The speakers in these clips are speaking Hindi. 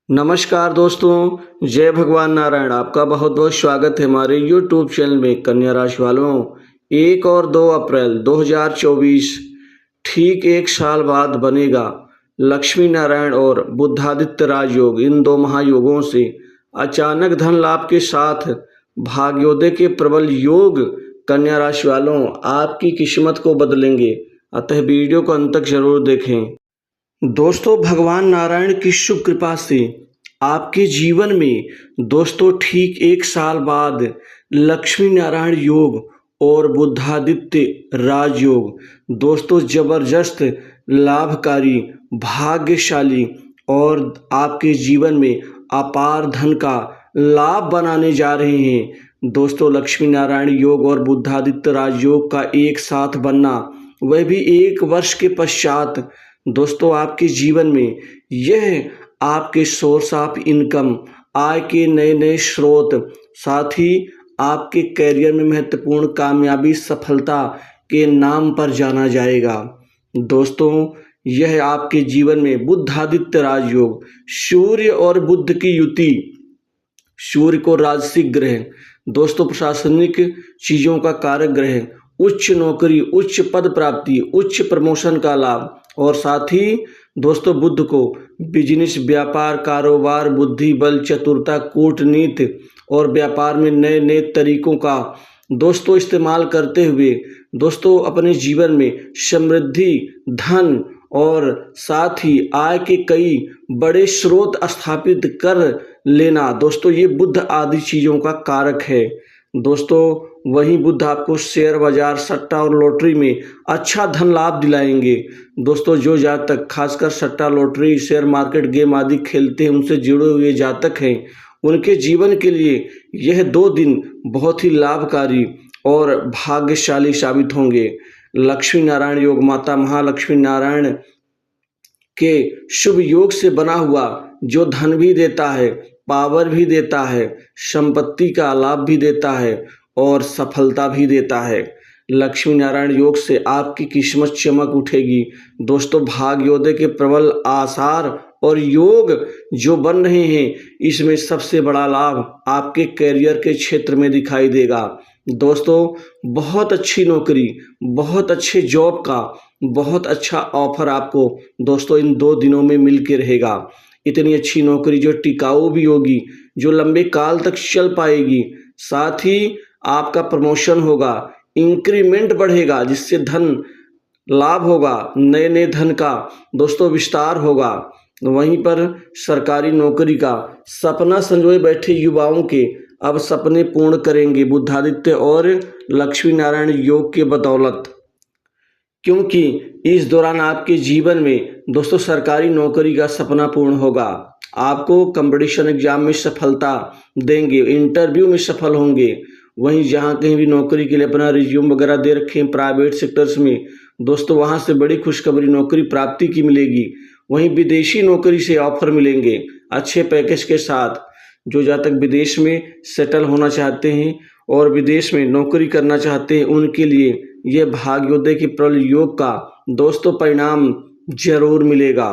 नमस्कार दोस्तों, जय भगवान नारायण। आपका बहुत बहुत स्वागत है हमारे यूट्यूब चैनल में। कन्या राशि वालों, 1 और 2 अप्रैल 2024 ठीक एक साल बाद बनेगा लक्ष्मी नारायण और बुधादित्य राजयोग। इन दो महायोगों से अचानक धन लाभ के साथ भाग्योदय के प्रबल योग कन्या राशि वालों आपकी किस्मत को बदलेंगे। अतः वीडियो को अंत तक जरूर देखें। दोस्तों, भगवान नारायण की शुभ कृपा से आपके जीवन में दोस्तों ठीक एक साल बाद लक्ष्मी नारायण योग और बुधादित्य राजयोग दोस्तों जबरदस्त, लाभकारी, भाग्यशाली और आपके जीवन में अपार धन का लाभ बनाने जा रहे हैं। दोस्तों, लक्ष्मी नारायण योग और बुधादित्य राजयोग का एक साथ बनना, वह भी 1 वर्ष के पश्चात दोस्तों आपके जीवन में यह आपके सोर्स ऑफ इनकम, आय के नए नए स्रोत, साथ ही आपके करियर में महत्वपूर्ण कामयाबी, सफलता के नाम पर जाना जाएगा। दोस्तों, यह आपके जीवन में बुधादित्य राजयोग, सूर्य और बुध की युति, सूर्य को राजसिक ग्रह, दोस्तों प्रशासनिक चीजों का कारक ग्रह, उच्च नौकरी, उच्च पद प्राप्ति, उच्च प्रमोशन का लाभ, और साथ ही दोस्तों बुध को बिजनेस, व्यापार, कारोबार, बुद्धि बल, चतुरता, कूटनीति और व्यापार में नए नए तरीकों का दोस्तों इस्तेमाल करते हुए दोस्तों अपने जीवन में समृद्धि, धन और साथ ही आय के कई बड़े स्रोत स्थापित कर लेना, दोस्तों ये बुध आदि चीज़ों का कारक है। दोस्तों, वहीं बुध आपको शेयर बाजार, सट्टा और लॉटरी में अच्छा धन लाभ दिलाएंगे। दोस्तों, जो जातक खासकर सट्टा, लॉटरी, शेयर मार्केट, गेम आदि खेलते हैं, उनसे जुड़े हुए जातक हैं, उनके जीवन के लिए यह 2 दिन बहुत ही लाभकारी और भाग्यशाली साबित होंगे। लक्ष्मी नारायण योग माता महालक्ष्मी नारायण के शुभ योग से बना हुआ जो धन भी देता है, पावर भी देता है, संपत्ति का लाभ भी देता है और सफलता भी देता है। लक्ष्मी नारायण योग से आपकी किस्मत चमक उठेगी। दोस्तों, भाग्योदय के प्रबल आसार और योग जो बन रहे हैं, इसमें सबसे बड़ा लाभ आपके करियर के क्षेत्र में दिखाई देगा। दोस्तों, बहुत अच्छी नौकरी, बहुत अच्छे जॉब का बहुत अच्छा ऑफर आपको दोस्तों इन 2 दिनों में मिल के रहेगा। इतनी अच्छी नौकरी जो टिकाऊ भी होगी, जो लंबे काल तक चल पाएगी, साथ ही आपका प्रमोशन होगा, इंक्रीमेंट बढ़ेगा, जिससे धन लाभ होगा, नए नए धन का दोस्तों विस्तार होगा। वहीं पर सरकारी नौकरी का सपना संजोए बैठे युवाओं के अब सपने पूर्ण करेंगे बुधादित्य और लक्ष्मी नारायण योग के बदौलत, क्योंकि इस दौरान आपके जीवन में दोस्तों सरकारी नौकरी का सपना पूर्ण होगा। आपको कंपटीशन एग्जाम में सफलता देंगे, इंटरव्यू में सफल होंगे। वहीं जहां कहीं भी नौकरी के लिए अपना रिज्यूम वगैरह दे रखें प्राइवेट सेक्टर्स में, दोस्तों वहां से बड़ी खुशखबरी नौकरी प्राप्ति की मिलेगी। वहीं विदेशी नौकरी से ऑफर मिलेंगे अच्छे पैकेज के साथ। जो जातक विदेश में सेटल होना चाहते हैं और विदेश में नौकरी करना चाहते हैं, उनके लिए ये भाग्योदय के प्रबल योग का दोस्तों परिणाम जरूर मिलेगा।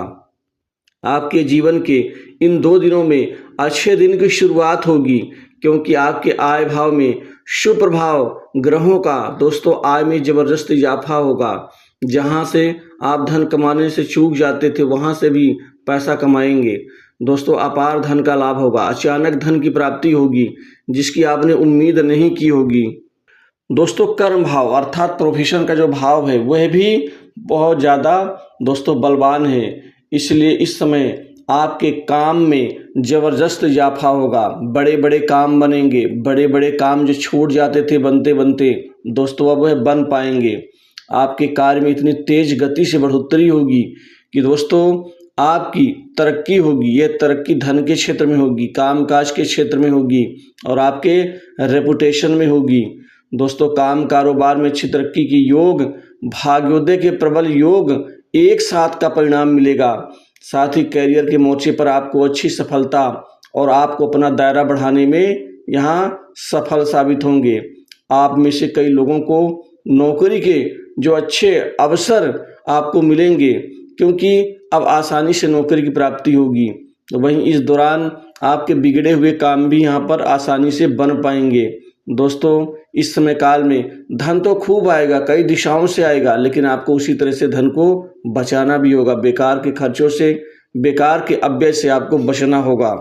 आपके जीवन के इन 2 दिनों में अच्छे दिन की शुरुआत होगी, क्योंकि आपके आय भाव में शुभ प्रभाव ग्रहों का दोस्तों आय में जबरदस्त इजाफा होगा। जहां से आप धन कमाने से चूक जाते थे, वहां से भी पैसा कमाएंगे। दोस्तों, अपार धन का लाभ होगा, अचानक धन की प्राप्ति होगी जिसकी आपने उम्मीद नहीं की होगी। दोस्तों, कर्म भाव अर्थात प्रोफेशन का जो भाव है वह भी बहुत ज़्यादा दोस्तों बलवान है, इसलिए इस समय आपके काम में जबरदस्त इजाफा होगा। बड़े बड़े काम बनेंगे, बड़े बड़े काम जो छूट जाते थे बनते बनते दोस्तों अब वह बन पाएंगे। आपके कार्य में इतनी तेज गति से बढ़ोतरी होगी कि दोस्तों आपकी तरक्की होगी। यह तरक्की धन के क्षेत्र में होगी, कामकाज के क्षेत्र में होगी और आपके रेपुटेशन में होगी। दोस्तों, काम कारोबार में अच्छी तरक्की की योग, भाग्योदय के प्रबल योग एक साथ का परिणाम मिलेगा। साथ ही करियर के मोर्चे पर आपको अच्छी सफलता और आपको अपना दायरा बढ़ाने में यहाँ सफल साबित होंगे। आप में से कई लोगों को नौकरी के जो अच्छे अवसर आपको मिलेंगे, क्योंकि अब आसानी से नौकरी की प्राप्ति होगी। तो वहीं इस दौरान आपके बिगड़े हुए काम भी यहाँ पर आसानी से बन पाएंगे। दोस्तों इस समय काल में धन तो खूब आएगा, कई दिशाओं से आएगा, लेकिन आपको उसी तरह से धन को बचाना भी होगा। बेकार के खर्चों से, बेकार के अव्यय से आपको बचना होगा।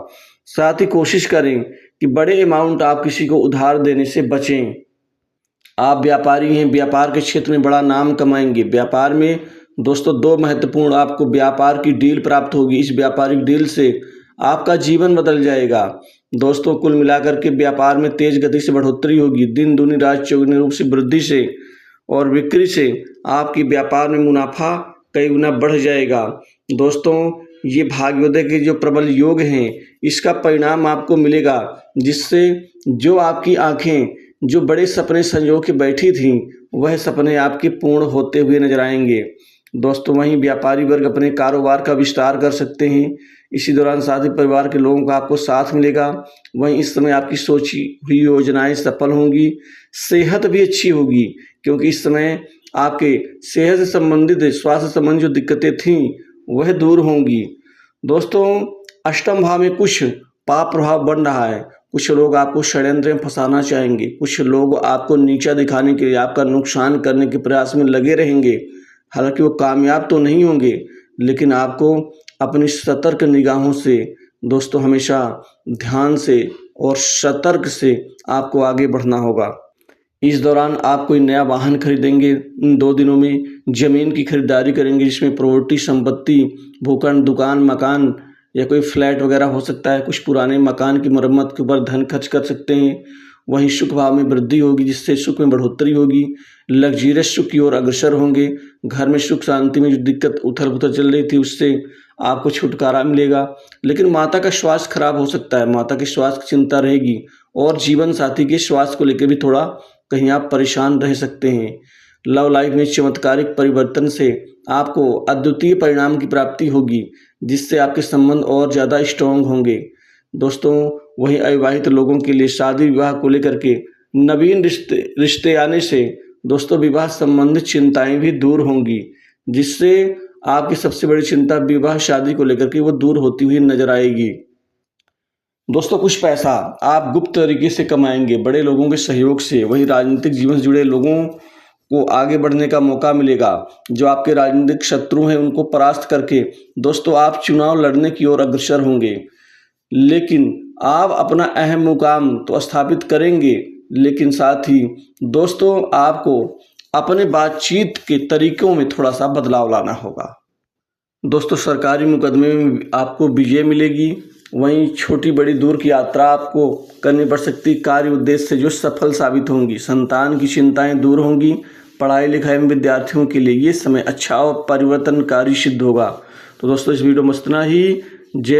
साथ ही कोशिश करें कि बड़े अमाउंट आप किसी को उधार देने से बचें। आप व्यापारी हैं, व्यापार के क्षेत्र में बड़ा नाम कमाएंगे। व्यापार में दोस्तों दो महत्वपूर्ण आपको व्यापार की डील प्राप्त होगी। इस व्यापारिक डील से आपका जीवन बदल जाएगा। दोस्तों कुल मिलाकर के व्यापार में तेज गति से बढ़ोतरी होगी। दिन दूनी रात चौगुनी रूप से वृद्धि से और बिक्री से आपकी व्यापार में मुनाफा कई गुना बढ़ जाएगा। दोस्तों ये भाग्योदय के जो प्रबल योग हैं, इसका परिणाम आपको मिलेगा, जिससे जो आपकी आंखें जो बड़े सपने संजो के बैठी थीं, वह सपने आपके पूर्ण होते हुए नजर आएंगे। दोस्तों वहीं व्यापारी वर्ग अपने कारोबार का विस्तार कर सकते हैं। इसी दौरान साथ ही परिवार के लोगों का आपको साथ मिलेगा। वहीं इस समय आपकी सोची हुई योजनाएं सफल होंगी। सेहत भी अच्छी होगी, क्योंकि इस समय आपके सेहत से संबंधित, स्वास्थ्य संबंधी जो दिक्कतें थीं वह दूर होंगी। दोस्तों अष्टम भाव में कुछ पाप प्रभाव बन रहा है। कुछ लोग आपको षड्यंत्र में फंसाना चाहेंगे। कुछ लोग आपको नीचा दिखाने के लिए, आपका नुकसान करने के प्रयास में लगे रहेंगे। हालांकि वो कामयाब तो नहीं होंगे, लेकिन आपको अपनी सतर्क निगाहों से दोस्तों हमेशा ध्यान से और सतर्क से आपको आगे बढ़ना होगा। इस दौरान आप कोई नया वाहन खरीदेंगे। इन 2 दिनों में जमीन की खरीदारी करेंगे, जिसमें प्रॉपर्टी, संपत्ति, भूखंड, दुकान, मकान या कोई फ्लैट वगैरह हो सकता है। कुछ पुराने मकान की मरम्मत के ऊपर धन खर्च कर सकते हैं। वहीं सुख भाव में वृद्धि होगी, जिससे सुख में बढ़ोतरी होगी। लग्जरियस सुख की ओर अग्रसर होंगे। घर में सुख शांति में जो दिक्कत उथल पुथल चल रही थी, उससे आपको छुटकारा मिलेगा। लेकिन माता का स्वास्थ्य खराब हो सकता है, माता के स्वास्थ्य की चिंता रहेगी। और जीवन साथी के स्वास्थ्य को लेकर भी थोड़ा कहीं आप परेशान रह सकते हैं। लव लाइफ में चमत्कारिक परिवर्तन से आपको अद्वितीय परिणाम की प्राप्ति होगी, जिससे आपके संबंध और ज़्यादा स्ट्रॉन्ग होंगे। दोस्तों वहीं अविवाहित लोगों के लिए शादी विवाह को लेकर के नवीन रिश्ते आने से दोस्तों विवाह संबंधित चिंताएं भी दूर होंगी, जिससे आपकी सबसे बड़ी चिंता विवाह शादी को लेकर के वो दूर होती हुई नजर आएगी। दोस्तों कुछ पैसा आप गुप्त तरीके से कमाएंगे, बड़े लोगों के सहयोग से। वहीं राजनीतिक जीवन से जुड़े लोगों को आगे बढ़ने का मौका मिलेगा। जो आपके राजनीतिक शत्रु हैं, उनको परास्त करके दोस्तों आप चुनाव लड़ने की ओर अग्रसर होंगे। लेकिन आप अपना अहम मुकाम तो स्थापित करेंगे, लेकिन साथ ही दोस्तों आपको अपने बातचीत के तरीकों में थोड़ा सा बदलाव लाना होगा। दोस्तों सरकारी मुकदमे में आपको विजय मिलेगी। वहीं छोटी बड़ी दूर की यात्रा आपको करनी पड़ सकती, कार्य उद्देश्य से जो सफल साबित होंगी। संतान की चिंताएं दूर होंगी। पढ़ाई लिखाई में विद्यार्थियों के लिए ये समय अच्छा और परिवर्तनकारी सिद्ध होगा। तो दोस्तों इस वीडियो में इतना ही। जय